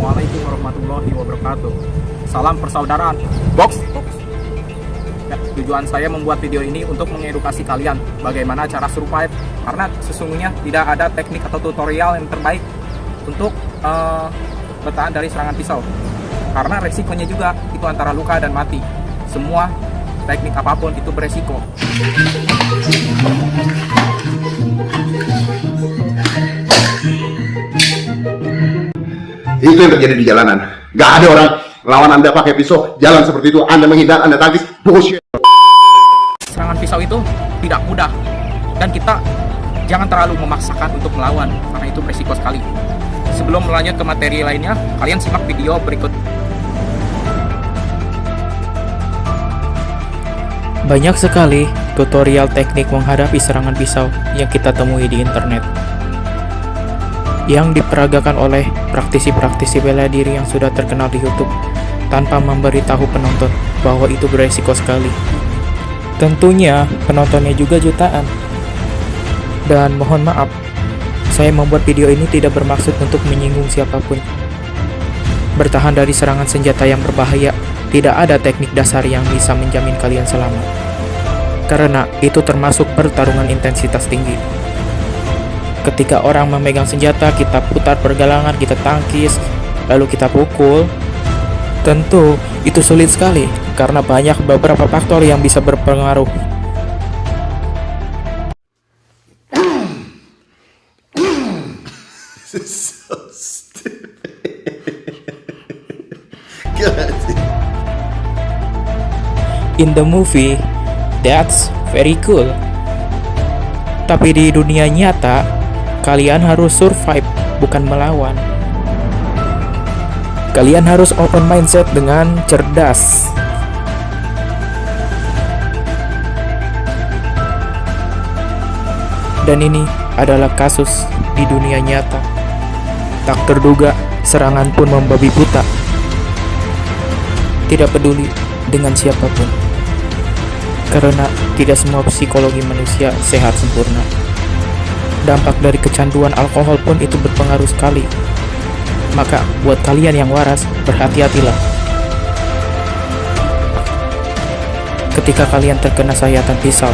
Assalamualaikum warahmatullahi wabarakatuh. Salam persaudaraan. Box. Ya, tujuan saya membuat video ini untuk mengedukasi kalian bagaimana cara survive, karena sesungguhnya tidak ada teknik atau tutorial yang terbaik untuk bertahan dari serangan pisau. Karena resikonya juga itu antara luka dan mati. Semua teknik apapun itu beresiko. Itu yang terjadi di jalanan. Gak ada orang lawan Anda pakai pisau, jalan seperti itu, Anda menghindar, Anda tangkis, bullshit. Serangan pisau itu tidak mudah, dan kita jangan terlalu memaksakan untuk melawan, karena itu beresiko sekali. Sebelum melanjut ke materi lainnya, kalian simak video berikut. Banyak sekali tutorial teknik menghadapi serangan pisau yang kita temui di internet, yang diperagakan oleh praktisi-praktisi bela diri yang sudah terkenal di YouTube tanpa memberitahu penonton bahwa itu beresiko sekali. Tentunya penontonnya juga jutaan. Dan mohon maaf, saya membuat video ini tidak bermaksud untuk menyinggung siapapun. Bertahan dari serangan senjata yang berbahaya, tidak ada teknik dasar yang bisa menjamin kalian selamat. Karena itu termasuk pertarungan intensitas tinggi. Ketika orang memegang senjata, kita putar pergelangan, kita tangkis, lalu kita pukul. Tentu itu sulit sekali karena banyak beberapa faktor yang bisa berpengaruh. So stupid. God. In the movie, that's very cool. Tapi di dunia nyata, kalian harus survive, bukan melawan. Kalian harus open mindset dengan cerdas. Dan ini adalah kasus di dunia nyata. Tak terduga, serangan pun membabi buta. Tidak peduli dengan siapapun. Karena tidak semua psikologi manusia sehat sempurna. Dampak dari kecanduan alkohol pun itu berpengaruh sekali. Maka buat kalian yang waras, berhati-hatilah. Ketika kalian terkena sayatan pisau,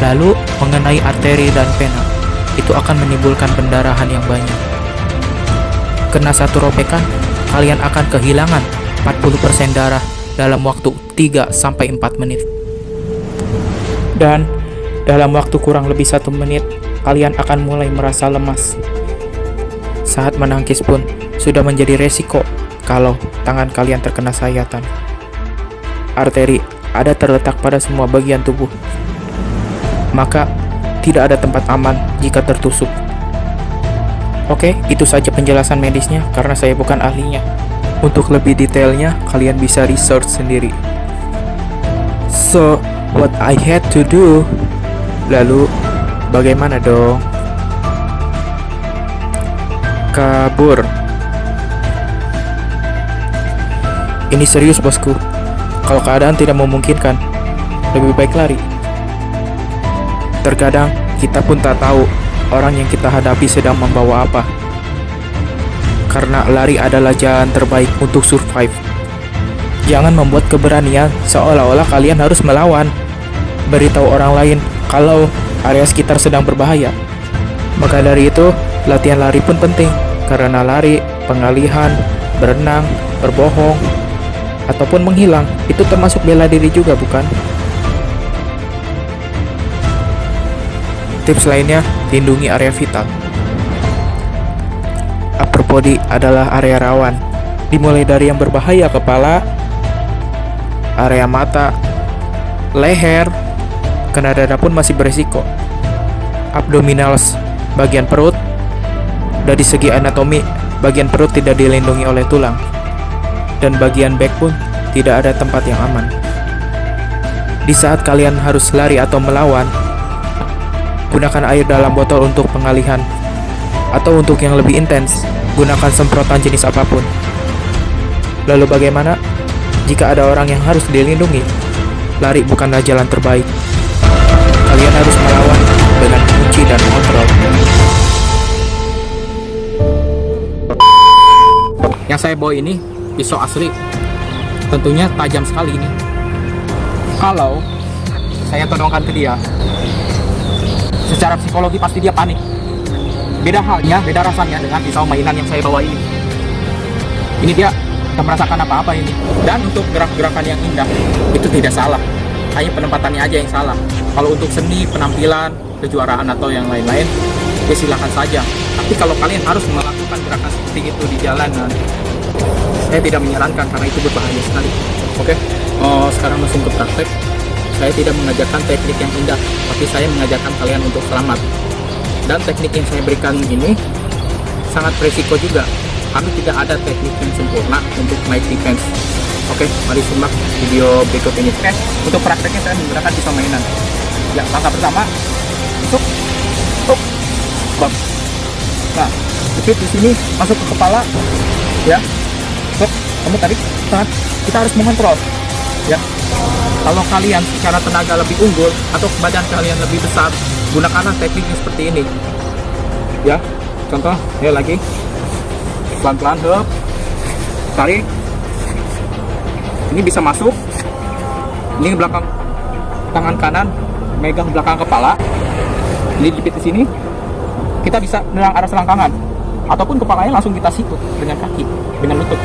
lalu mengenai arteri dan vena, itu akan menimbulkan pendarahan yang banyak. Kena satu robekan, kalian akan kehilangan 40% darah dalam waktu 3-4 menit. Dan dalam waktu kurang lebih 1 menit, kalian akan mulai merasa lemas. Saat menangkis pun sudah menjadi resiko kalau tangan kalian terkena sayatan. Arteri ada terletak pada semua bagian tubuh. Maka tidak ada tempat aman jika tertusuk. Oke, itu saja penjelasan medisnya karena saya bukan ahlinya. Untuk lebih detailnya, kalian bisa research sendiri. So, what I had to do? Lalu, bagaimana dong? Kabur. Ini serius, bosku. Kalau keadaan tidak memungkinkan, lebih baik lari. Terkadang kita pun tak tahu orang yang kita hadapi sedang membawa apa. Karena lari adalah jalan terbaik untuk survive. Jangan membuat keberanian seolah-olah kalian harus melawan. Beritahu orang lain kalau area sekitar sedang berbahaya. Maka dari itu, latihan lari pun penting. Karena lari, pengalihan, berenang, berbohong, ataupun menghilang, itu termasuk bela diri juga, bukan? Tips lainnya, lindungi area vital. Upper body adalah area rawan, dimulai dari yang berbahaya kepala, area mata, leher, kena dada pun masih beresiko. Abdominals, bagian perut. Dari segi anatomi, bagian perut tidak dilindungi oleh tulang. Dan bagian back pun tidak ada tempat yang aman. Di saat kalian harus lari atau melawan, gunakan air dalam botol untuk pengalihan. Atau untuk yang lebih intens, gunakan semprotan jenis apapun. Lalu bagaimana jika ada orang yang harus dilindungi? Lari bukanlah jalan terbaik. Kalian harus melawan dengan kunci dan kontrol. saya bawa ini pisau asli, tentunya tajam sekali ini. Kalau saya todongkan ke dia, secara psikologi pasti dia panik. Beda halnya, beda rasanya dengan pisau mainan yang saya bawa ini. Ini dia tidak merasakan apa-apa ini. Dan untuk gerak-gerakan yang indah, itu tidak salah. Hanya penempatannya aja yang salah. Kalau untuk seni, penampilan, kejuaraan atau yang lain-lain, ya silakan saja. Tapi kalau kalian harus melakukan gerakan seperti itu di jalanan, saya tidak menyarankan karena itu berbahaya sekali. Oke, sekarang langsung ke praktek. Saya tidak mengajarkan teknik yang indah, tapi saya mengajarkan kalian untuk selamat. Dan teknik yang saya berikan ini sangat berisiko juga. Kami tidak ada teknik yang sempurna untuk naik defense. Oke, mari simak video berikut ini. Oke, untuk prakteknya saya menggunakan pisau mainan. Ya, langkah pertama, tuk, bam. Nah, jepit di sini masuk ke kepala, ya. Tuk, kamu tarik, tahan. Kita harus mengontrol, ya. Kalau kalian secara tenaga lebih unggul atau badan kalian lebih besar, gunakanlah tekniknya seperti ini, ya. Contoh, ya lagi, pelan-pelan, tarik. Ini bisa masuk. Ini belakang tangan kanan megang belakang kepala. Ini jepit di sini. Kita bisa menyerang arah selangkangan, ataupun kepalanya langsung kita sikut dengan kaki, dengan lutut.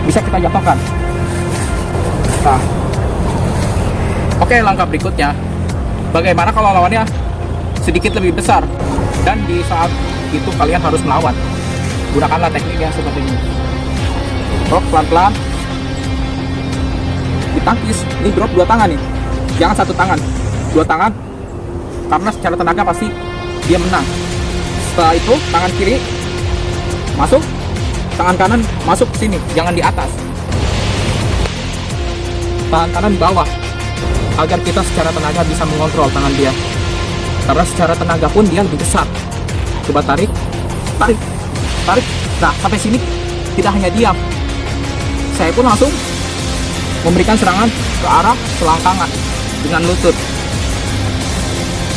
Bisa kita jatuhkan. Nah, oke, langkah berikutnya, bagaimana kalau lawannya sedikit lebih besar dan di saat itu kalian harus melawan? Gunakanlah teknik yang seperti ini. Drop pelan-pelan, ditangkis. Ini drop dua tangan nih, jangan satu tangan, dua tangan, karena secara tenaga pasti dia menang. Setelah itu tangan kiri masuk, tangan kanan masuk ke sini, jangan di atas. Tangan kanan di bawah, agar kita secara tenaga bisa mengontrol tangan dia. Karena secara tenaga pun dia lebih besar. Coba tarik, tarik, tarik. Nah, sampai sini tidak hanya diam, saya pun langsung memberikan serangan ke arah selangkangan dengan lutut.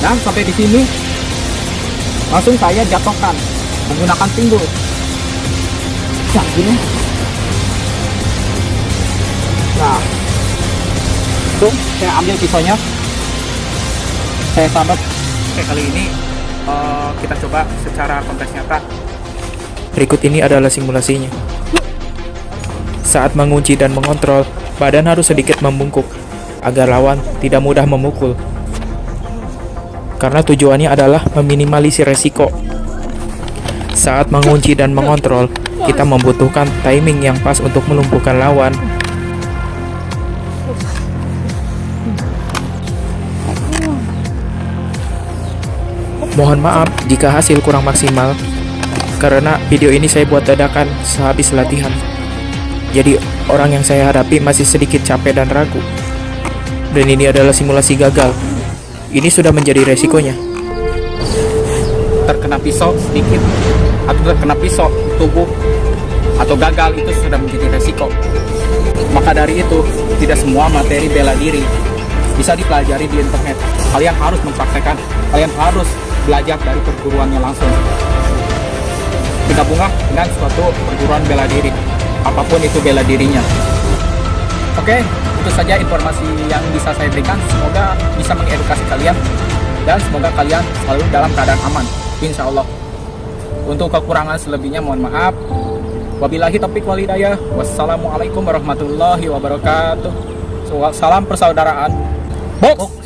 Dan sampai di sini langsung saya jatuhkan menggunakan pinggul. Nah, gini. Nah, tuh saya ambil pisaunya, saya sabet. Oke, kali ini kita coba secara konteks nyata. Berikut ini adalah simulasinya. Saat mengunci dan mengontrol, badan harus sedikit membungkuk agar lawan tidak mudah memukul. Karena tujuannya adalah meminimalisir resiko. Saat mengunci dan mengontrol, kita membutuhkan timing yang pas untuk melumpuhkan lawan. Mohon maaf jika hasil kurang maksimal, karena video ini saya buat dadakan sehabis latihan. Jadi orang yang saya hadapi masih sedikit capek dan ragu. Dan ini adalah simulasi gagal. Ini sudah menjadi resikonya. Terkena pisau sedikit atau terkena pisau di tubuh atau gagal itu sudah menjadi resiko. Maka dari itu, tidak semua materi bela diri bisa dipelajari di internet. Kalian harus mempraktekkan, kalian harus belajar dari perguruannya langsung. Bergabunglah dengan suatu perguruan bela diri, apapun itu bela dirinya. Oke, itu saja informasi yang bisa saya berikan. Semoga bisa mengedukasi kalian dan semoga kalian selalu dalam keadaan aman, insya Allah. Untuk kekurangan selebihnya mohon maaf. Wabillahi taufiq wal hidayah. Wassalamualaikum warahmatullahi wabarakatuh. Salam persaudaraan. Box.